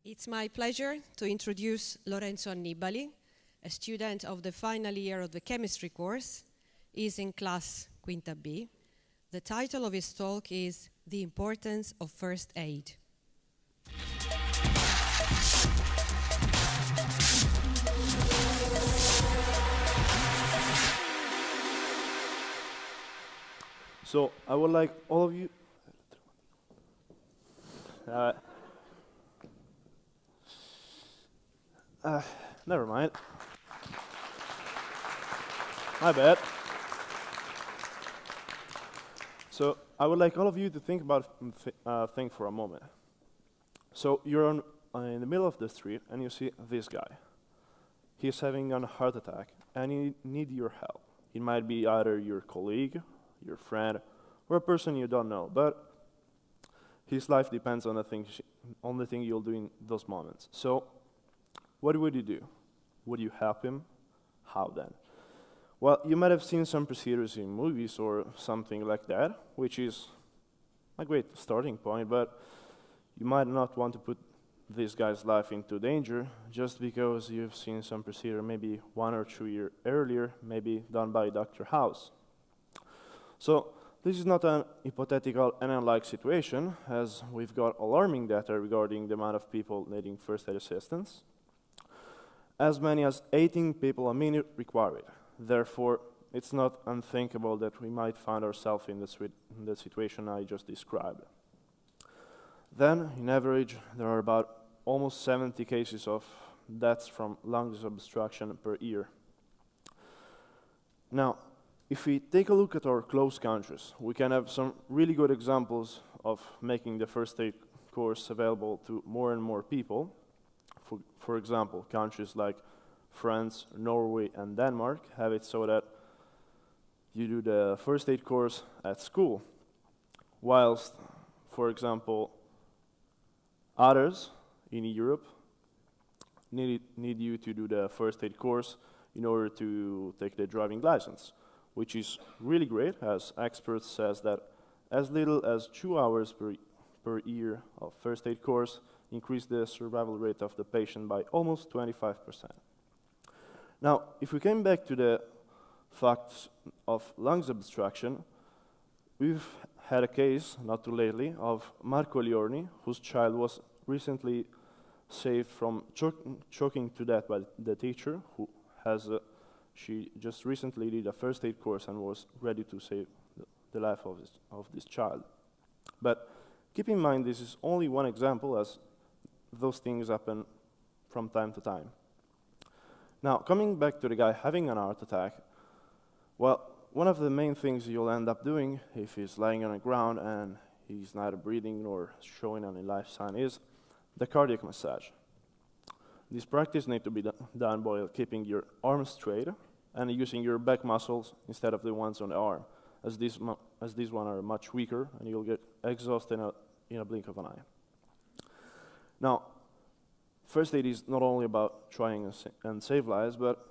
It's my pleasure to introduce Lorenzo Annibali, a student of the final year of the chemistry course. He's in class Quinta B. The title of his talk is The Importance of First Aid. So I would like all of you. Never mind. My bad. So I would like all of you to think about thing for a moment. So you're in the middle of the street and you see this guy. He's having a heart attack and he needs your help. It might be either your colleague, your friend, or a person you don't know, but his life depends on the thing you'll do in those moments. So what would you do? Would you help him? How then? Well, you might have seen some procedures in movies or something like that, which is a great starting point, but you might not want to put this guy's life into danger just because you've seen some procedure maybe 1 or 2 years earlier, maybe done by Dr. House. So this is not an hypothetical and unlike situation, as we've got alarming data regarding the amount of people needing first aid assistance. As many as 18 people a minute require it. Therefore, it's not unthinkable that we might find ourselves in the situation I just described. Then, in average, there are about almost 70 cases of deaths from lung obstruction per year. Now, if we take a look at our close countries, we can have some really good examples of making the first aid course available to more and more people. For example, countries like France, Norway, and Denmark have it so that you do the first aid course at school, whilst, for example, others in Europe need you to do the first aid course in order to take the driving license, which is really great, as experts says that as little as 2 hours per year of first aid course increase the survival rate of the patient by almost 25%. Now, if we came back to the facts of lungs obstruction, we've had a case, not too lately, of Marco Liorni, whose child was recently saved from choking to death by the teacher, who she just recently did a first aid course and was ready to save the life of this child. But keep in mind, this is only one example, as those things happen from time to time. Now, coming back to the guy having an heart attack, well, one of the main things you'll end up doing if he's lying on the ground and he's neither breathing nor showing any life sign is the cardiac massage. This practice needs to be done by keeping your arms straight and using your back muscles instead of the ones on the arm, as these ones are much weaker and you'll get exhausted in a blink of an eye. Now, first aid is not only about trying and save lives, but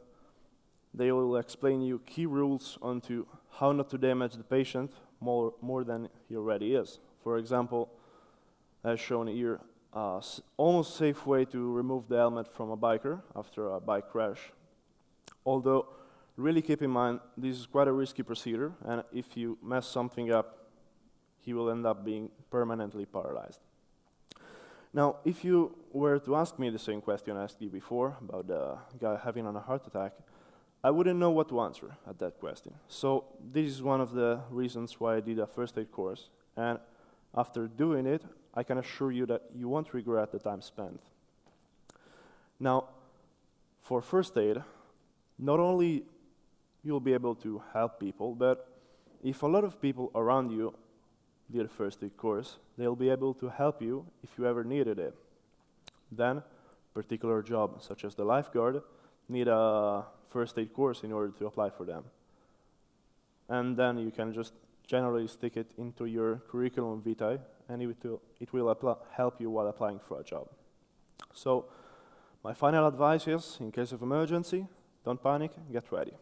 they will explain you key rules onto how not to damage the patient more than he already is. For example, as shown here, almost safe way to remove the helmet from a biker after a bike crash. Although, really keep in mind, this is quite a risky procedure, and if you mess something up, he will end up being permanently paralyzed. Now, if you were to ask me the same question I asked you before about the guy having a heart attack, I wouldn't know what to answer at that question. So this is one of the reasons why I did a first aid course, and after doing it, I can assure you that you won't regret the time spent. Now, for first aid, not only you'll be able to help people, but if a lot of people around you did a first aid course, they'll be able to help you if you ever needed it. Then, particular jobs such as the lifeguard need a first aid course in order to apply for them. And then you can just generally stick it into your curriculum vitae, and it will help you while applying for a job. So, my final advice is, in case of emergency, don't panic, get ready.